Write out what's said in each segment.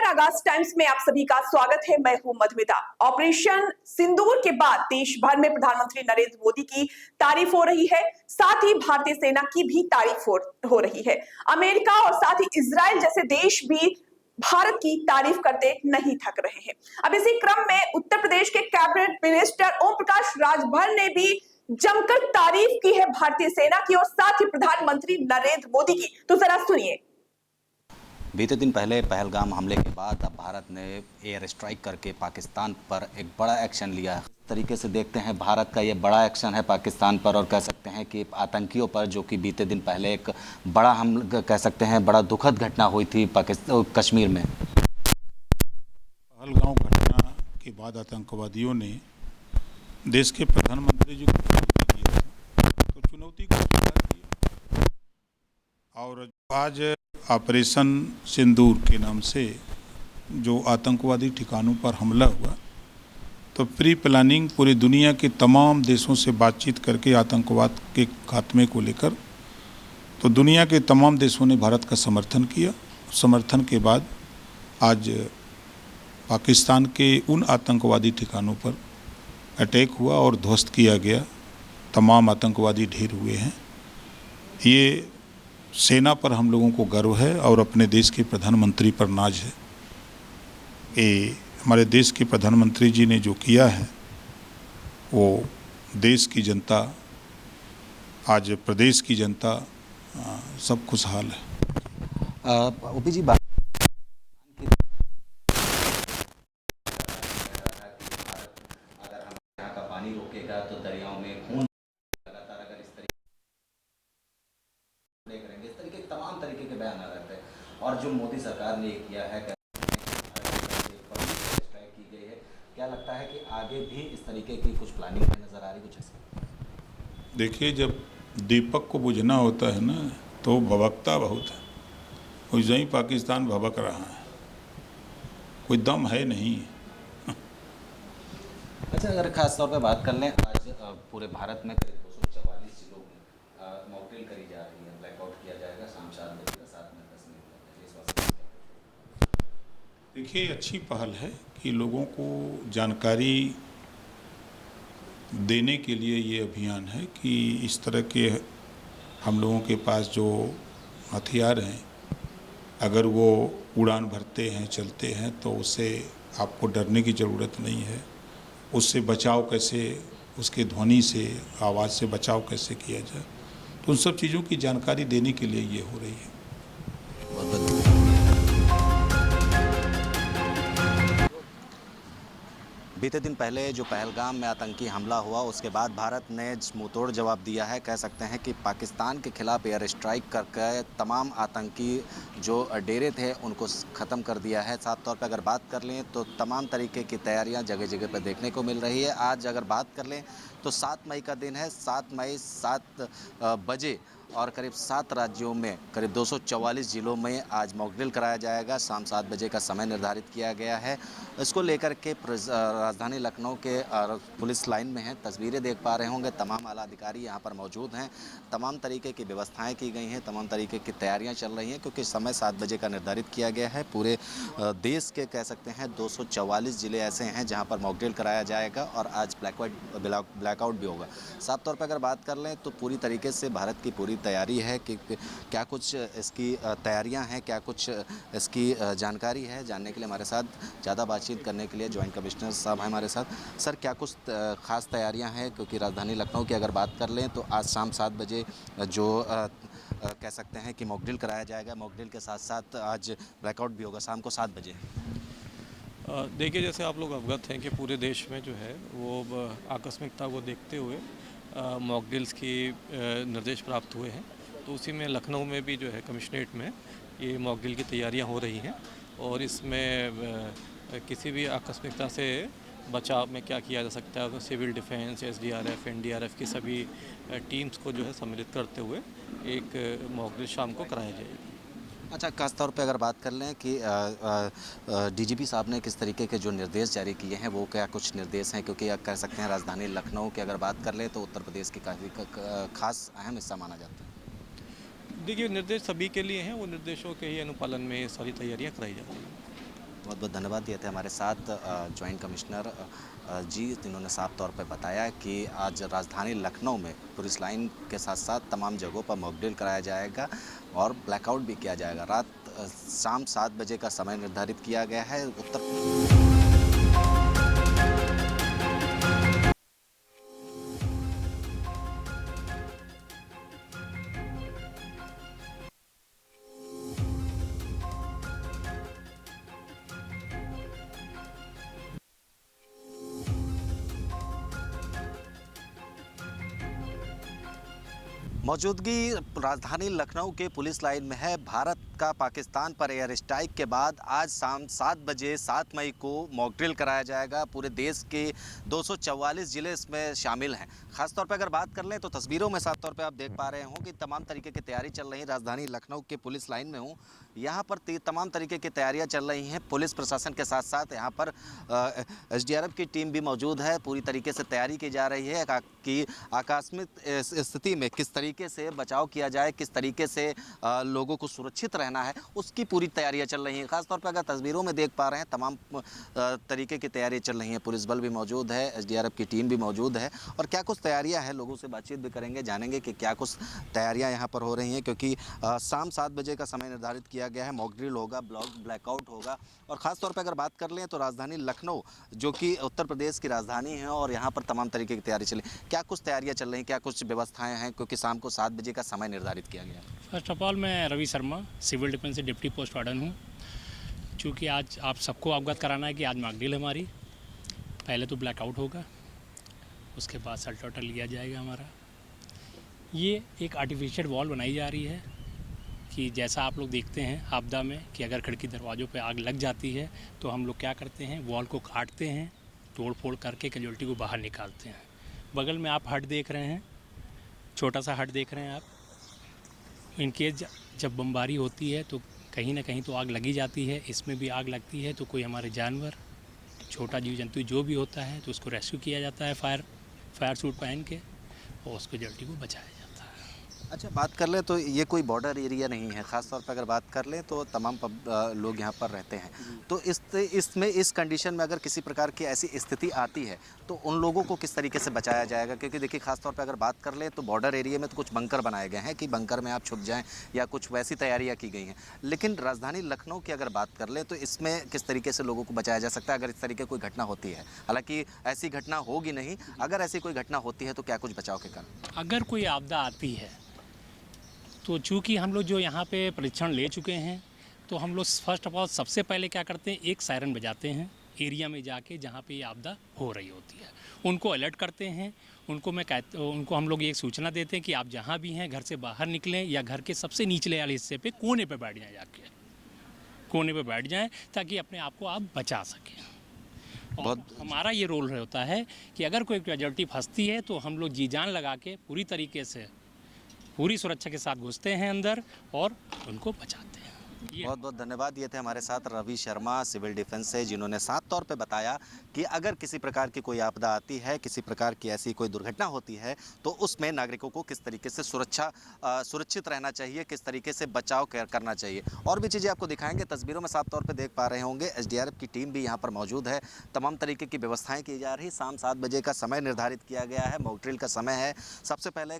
आगाज टाइम्स में आप सभी का स्वागत है। मैं हूं मधुमिता। ऑपरेशन सिंदूर के बाद देश भर में प्रधानमंत्री नरेंद्र मोदी की तारीफ हो रही है, साथ ही भारतीय सेना की भी तारीफ हो रही है। अमेरिका और साथ ही इजराइल जैसे देश भी भारत की तारीफ करते नहीं थक रहे हैं। अब इसी क्रम में उत्तर प्रदेश के कैबिनेट मिनिस्टर ओम प्रकाश राजभर ने भी जमकर तारीफ की है भारतीय सेना की और साथ ही प्रधानमंत्री नरेंद्र मोदी की। तो जरा सुनिए। बीते दिन पहले पहलगाम हमले के बाद अब भारत ने एयर स्ट्राइक करके पाकिस्तान पर एक बड़ा एक्शन लिया है। इस तरीके से देखते हैं भारत का ये बड़ा एक्शन है पाकिस्तान पर, और कह सकते हैं कि आतंकियों पर, जो कि बीते दिन पहले एक बड़ा हम कह सकते हैं बड़ा दुखद घटना हुई थी कश्मीर में। पहलगाम घटना के बाद आतंकवादियों ने देश के प्रधानमंत्री जी को चुनौती दी है, तो चुनौती को स्वीकार किया और आज ऑपरेशन सिंदूर के नाम से जो आतंकवादी ठिकानों पर हमला हुआ, तो प्री प्लानिंग पूरी दुनिया के तमाम देशों से बातचीत करके आतंकवाद के खात्मे को लेकर तो दुनिया के तमाम देशों ने भारत का समर्थन किया। समर्थन के बाद आज पाकिस्तान के उन आतंकवादी ठिकानों पर अटैक हुआ और ध्वस्त किया गया। तमाम आतंकवादी ढेर हुए हैं। ये सेना पर हम लोगों को गर्व है और अपने देश के प्रधानमंत्री पर नाज है। ये हमारे देश के प्रधानमंत्री जी ने जो किया है वो देश की जनता, आज प्रदेश की जनता सब खुशहाल है। ओपी जी, अगर हम यहाँ का पानी रोकेगा तो दरियाओं में खून लगातार, अगर इस तरीके के तमाम तरीके के बयान आ रहे थे, और जो मोदी सरकार ने किया है स्ट्राइक की गई है, क्या लगता है कि आगे भी इस तरीके की कुछ प्लानिंग नजर आ रही कुछ ऐसा? देखिए, जब दीपक को बुझना होता है ना तो भभकता बहुत है। वैसे ही पाकिस्तान भभक रहा है, कोई दम है नहीं। अच्छा, अगर खास तौर पे बात कर लें, आज पूरे भारत में करीब 244 जिलों में मॉक ड्रिल करी जा रही है। ब्लैकआउट किया जाएगा शाम 4 बजे का, 7 में 10 मिनट। देखिए, अच्छी पहल है कि लोगों को जानकारी देने के लिए ये अभियान है कि इस तरह के हम लोगों के पास जो हथियार हैं, अगर वो उड़ान भरते हैं, चलते हैं, तो उससे आपको डरने की ज़रूरत नहीं है। उससे बचाव कैसे, उसके ध्वनि से, आवाज़ से बचाव कैसे किया जाए, तो उन सब चीज़ों की जानकारी देने के लिए ये हो रही है। बीते दिन पहले जो पहलगाम में आतंकी हमला हुआ, उसके बाद भारत ने मुंहतोड़ जवाब दिया है। कह सकते हैं कि पाकिस्तान के खिलाफ एयर स्ट्राइक करके तमाम आतंकी जो डेरे थे उनको ख़त्म कर दिया है। साफ तौर पर अगर बात कर लें तो तमाम तरीके की तैयारियां जगह जगह पर देखने को मिल रही है। आज अगर बात कर लें तो 7 मई का दिन है। 7 मई 7 बजे और करीब 7 राज्यों में करीब 244 जिलों में आज मॉक ड्रिल कराया जाएगा। शाम 7 बजे का समय निर्धारित किया गया है। इसको लेकर के राजधानी लखनऊ के पुलिस लाइन में हैं, तस्वीरें देख पा रहे होंगे। तमाम आला अधिकारी यहाँ पर मौजूद हैं। तमाम तरीके की व्यवस्थाएं की गई हैं, तमाम तरीके की तैयारियां चल रही हैं, क्योंकि समय 7 बजे का निर्धारित किया गया है। पूरे देश के कह सकते हैं 244 ज़िले ऐसे हैं जहाँ पर मॉक ड्रिल कराया जाएगा और आज ब्लैकआउट भी होगा। साफ तौर पर अगर बात कर लें तो पूरी तरीके से भारत की पूरी तैयारी है कि क्या कुछ इसकी तैयारियां हैं, क्या कुछ इसकी जानकारी है। जानने के लिए हमारे साथ ज़्यादा बातचीत करने के लिए जॉइंट कमिश्नर साहब हैं हमारे साथ। सर, क्या कुछ ख़ास तैयारियां हैं, क्योंकि राजधानी लखनऊ की अगर बात कर लें तो आज शाम 7 बजे जो कह सकते हैं कि मॉक ड्रिल कराया जाएगा, मॉक ड्रिल के साथ साथ आज ब्लैकआउट भी होगा शाम को 7 बजे। देखिए, जैसे आप लोग अवगत हैं कि पूरे देश में जो है वो आकस्मिकता को देखते हुए मॉक ड्रिल्स की निर्देश प्राप्त हुए हैं। तो उसी में लखनऊ में भी जो है कमिश्नरेट में ये मॉक ड्रिल की तैयारियां हो रही हैं, और इसमें किसी भी आकस्मिकता से बचाव में क्या किया जा सकता है, तो सिविल डिफेंस, SDRF, NDRF की सभी टीम्स को जो है सम्मिलित करते हुए एक मॉक ड्रिल शाम को कराया जाएगा। अच्छा, खास तौर पे अगर बात कर लें कि DGP साहब ने किस तरीके के जो निर्देश जारी किए हैं, वो क्या कुछ निर्देश हैं, क्योंकि कह सकते हैं राजधानी लखनऊ की अगर बात कर लें तो उत्तर प्रदेश की काफ़ी खास अहम हिस्सा माना जाता है। देखिए, निर्देश सभी के लिए हैं, वो निर्देशों के ही अनुपालन में ये सारी तैयारियां कराई जाती हैं। बहुत बहुत धन्यवाद। ये थे हमारे साथ जॉइंट कमिश्नर जी, जिन्होंने साफ तौर पे बताया कि आज राजधानी लखनऊ में पुलिस लाइन के साथ साथ तमाम जगहों पर मॉकड्रिल कराया जाएगा और ब्लैकआउट भी किया जाएगा। शाम 7 बजे का समय निर्धारित किया गया है। मौजूदगी राजधानी लखनऊ के पुलिस लाइन में है। भारत का पाकिस्तान पर एयर स्ट्राइक के बाद आज शाम 7 बजे 7 मई को मॉकड्रिल कराया जाएगा। पूरे देश के 244 ज़िले इसमें शामिल हैं। ख़ासतौर पर अगर बात कर लें तो तस्वीरों में साफ तौर पे आप देख पा रहे हों कि तमाम तरीके की तैयारी चल रही है। राजधानी लखनऊ के पुलिस लाइन में हूँ, यहाँ पर तमाम तरीके की तैयारियाँ चल रही हैं। पुलिस प्रशासन के साथ साथ यहाँ पर SDRF की टीम भी मौजूद है। पूरी तरीके से तैयारी की जा रही है कि आकस्मिक स्थिति में किस तरीके से बचाव किया जाए, किस तरीके से लोगों को सुरक्षित रहना है, उसकी पूरी तैयारियां चल रही हैं। खासतौर पर अगर तस्वीरों में देख पा रहे हैं, तमाम तरीके की तैयारी चल रही हैं। पुलिस बल भी मौजूद है, SDRF की टीम भी मौजूद है और क्या कुछ तैयारियां हैं, लोगों से बातचीत भी करेंगे, जानेंगे कि क्या कुछ तैयारियां यहाँ पर हो रही हैं। क्योंकि शाम 7 बजे का समय निर्धारित किया गया है। मॉकड्रिल होगा, ब्लैकआउट होगा और ख़ासतौर पर अगर बात कर लें तो राजधानी लखनऊ जो कि उत्तर प्रदेश की राजधानी है और यहाँ पर तमाम तरीके की तैयारी चली। क्या कुछ तैयारियाँ चल रही हैं, क्या कुछ व्यवस्थाएँ हैं, क्योंकि शाम को 7 बजे का समय निर्धारित किया गया है? फर्स्ट ऑफ ऑल मैं रवि शर्मा, सिविल डिफेंस से डिप्टी पोस्ट वार्डन हूँ। चूँकि आज आप सबको अवगत कराना है कि आज मॉकड्रिल है हमारी। पहले तो ब्लैकआउट होगा, उसके बाद सल्टोटल लिया जाएगा हमारा। ये एक आर्टिफिशियल वॉल बनाई जा रही है कि जैसा आप लोग देखते हैं आपदा में कि अगर खिड़की दरवाज़ों पे आग लग जाती है तो हम लोग क्या करते हैं, वॉल को काटते हैं, तोड़ फोड़ करके कैजुअल्टी को बाहर निकालते हैं। बगल में आप हट देख रहे हैं, छोटा सा हट देख रहे हैं आप। इनकेस जब बमबारी होती है तो कहीं ना कहीं तो आग लगी जाती है। इसमें भी आग लगती है तो कोई हमारे जानवर, छोटा जीव जंतु जो भी होता है तो उसको रेस्क्यू किया जाता है फायर सूट पहन के और उसको जल्दी को बचाया जाता है। अच्छा, बात कर लें तो ये कोई बॉर्डर एरिया नहीं है। ख़ास तौर पर अगर बात कर लें तो तमाम लोग यहाँ पर रहते हैं। तो इसमें इस कंडीशन में अगर किसी प्रकार की ऐसी स्थिति आती है तो उन लोगों को किस तरीके से बचाया जाएगा? क्योंकि देखिए, ख़ास तौर पर अगर बात कर लें तो बॉर्डर एरिया में तो कुछ बंकर बनाए गए हैं कि बंकर में आप छुप जाएं या कुछ वैसी तैयारियाँ की गई हैं। लेकिन राजधानी लखनऊ की अगर बात कर लें तो इसमें किस तरीके से लोगों को बचाया जा सकता है अगर इस तरीके कोई घटना होती है? हालाँकि ऐसी घटना होगी नहीं, अगर ऐसी कोई घटना होती है तो क्या कुछ बचाव के कारण? अगर कोई आपदा आती है तो चूँकि हम लोग जो यहाँ पे परीक्षण ले चुके हैं तो हम लोग फर्स्ट ऑफ ऑल सबसे पहले क्या करते हैं, एक सायरन बजाते हैं एरिया में जाके जहाँ पे ये आपदा हो रही होती है। उनको अलर्ट करते हैं। उनको हम लोग ये सूचना देते हैं कि आप जहाँ भी हैं घर से बाहर निकलें या घर के सबसे निचले वाले हिस्से पे कोने पे बैठ जाएं, जाके कोने पे बैठ जाएं ताकि अपने आप को आप बचा सकें। और हमारा ये रोल होता है कि अगर कोई कैजुअल्टी फंसती है तो हम लोग जी जान लगा के पूरी तरीके से पूरी सुरक्षा के साथ घुसते हैं अंदर और उनको बचाते हैं। बहुत बहुत धन्यवाद। ये थे हमारे साथ रवि शर्मा, सिविल डिफेंस से, जिन्होंने साफ तौर पे बताया कि अगर किसी प्रकार की कोई आपदा आती है, किसी प्रकार की ऐसी कोई दुर्घटना होती है तो उसमें नागरिकों को किस तरीके से सुरक्षित रहना चाहिए, किस तरीके से बचाव करना चाहिए। और भी चीज़ें आपको दिखाएंगे। तस्वीरों में साफ तौर पर देख पा रहे होंगे SDRF की टीम भी यहाँ पर मौजूद है। तमाम तरीके की व्यवस्थाएँ की जा रही। शाम 7 बजे का समय निर्धारित किया गया है, मॉकड्रिल का समय है। सबसे पहले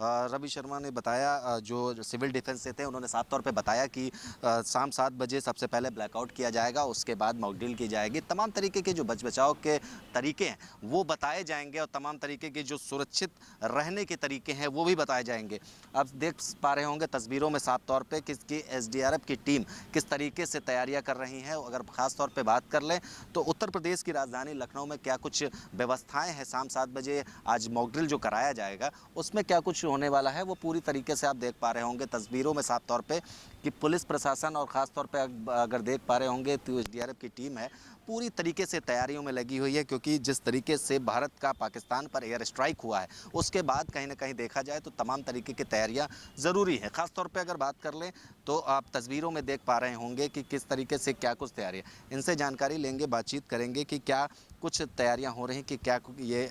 रवि शर्मा ने बताया, जो सिविल डिफेंस से थे, उन्होंने साफ तौर पे बताया कि शाम 7 बजे सबसे पहले ब्लैकआउट किया जाएगा, उसके बाद मॉकड्रिल की जाएगी। तमाम तरीके के जो बचाव के तरीके हैं वो बताए जाएंगे और तमाम तरीके के जो सुरक्षित रहने के तरीके हैं वो भी बताए जाएंगे। आप देख पा रहे होंगे तस्वीरों में साफ तौर पे कि SDRF की टीम किस तरीके से तैयारियाँ कर रही हैं। अगर ख़ास तौर पर बात कर लें तो उत्तर प्रदेश की राजधानी लखनऊ में क्या कुछ व्यवस्थाएँ हैं, शाम 7 बजे आज मॉकड्रिल जो कराया जाएगा उसमें क्या कुछ होने वाला है, वो पूरी तरीके से आप देख पा रहे होंगे तस्वीरों में साफ तौर पे कि पुलिस प्रशासन और ख़ास तौर पे अगर देख पा रहे होंगे तो SDRF की टीम है पूरी तरीके से तैयारियों में लगी हुई है। क्योंकि जिस तरीके से भारत का पाकिस्तान पर एयर स्ट्राइक हुआ है उसके बाद कहीं ना कहीं देखा जाए तो तमाम तरीके की तैयारियां ज़रूरी है। ख़ास तौर पे अगर बात कर लें तो आप तस्वीरों में देख पा रहे होंगे कि किस तरीके से क्या कुछ तैयारियाँ, इनसे जानकारी लेंगे, बातचीत करेंगे कि क्या कुछ तैयारियां हो रही हैं, कि क्या ये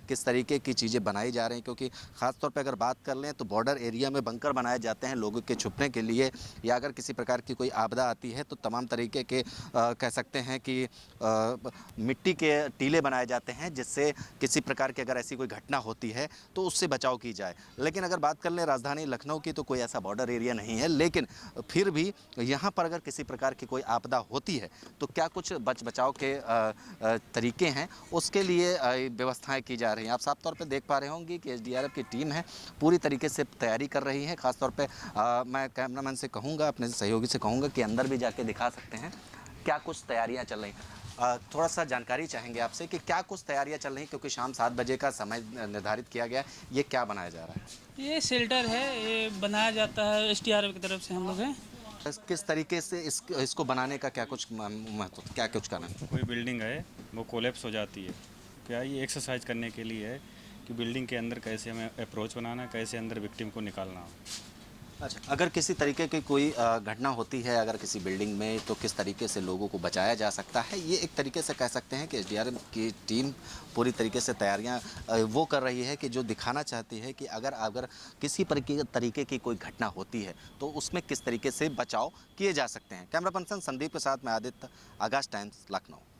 किस तरीके की चीज़ें बनाई जा रही हैं। क्योंकि ख़ास तौर पे अगर बात कर लें तो बॉर्डर एरिया में बंकर बनाए जाते हैं लोगों के छुपने के लिए या अगर किसी प्रकार की कोई आपदा आती है तो तमाम तरीके के कह सकते हैं कि मिट्टी के टीले बनाए जाते हैं, जिससे किसी प्रकार की अगर ऐसी कोई घटना होती है तो उससे बचाव की जाए। लेकिन अगर बात कर लें राजधानी लखनऊ की, तो कोई ऐसा बॉर्डर एरिया नहीं है, लेकिन फिर भी यहाँ पर अगर किसी प्रकार की कोई आपदा होती है तो क्या कुछ बचाव के तरीके हैं, उसके लिए व्यवस्थाएं की जा रही हैं। आप साफ तौर पे देख पा रहे होंगे कि एसडीआरएफ की टीम है, पूरी तरीके से तैयारी कर रही है। खासतौर पे मैं कैमरामैन से कहूँगा, अपने सहयोगी से कहूँगा कि अंदर भी जाके दिखा सकते हैं क्या कुछ तैयारियां चल रही हैं। थोड़ा सा जानकारी चाहेंगे आपसे कि क्या कुछ तैयारियां चल रही हैं, क्योंकि शाम 7 बजे का समय निर्धारित किया गया है। ये क्या बनाया जा रहा है? ये शेल्टर है, ये बनाया जाता है एसडीआरएफ की तरफ से, हम लोग हैं। किस तरीके से इसको बनाने का क्या कुछ महत्व, क्या कुछ करना है? कोई बिल्डिंग है वो कोलैप्स हो जाती है, क्या ये एक्सरसाइज करने के लिए है कि बिल्डिंग के अंदर कैसे हमें अप्रोच बनाना, कैसे अंदर विक्टिम को निकालना हो। अच्छा, अगर किसी तरीके की कोई घटना होती है अगर किसी बिल्डिंग में, तो किस तरीके से लोगों को बचाया जा सकता है, ये एक तरीके से कह सकते हैं कि एसडीआरएफ की टीम पूरी तरीके से तैयारियां वो कर रही है कि जो दिखाना चाहती है कि अगर किसी तरीके की कोई घटना होती है तो उसमें किस तरीके से बचाव किए जा सकते हैं। कैमरा पर्सन संदीप के साथ मैं आदित्य, आगाज टाइम्स, लखनऊ।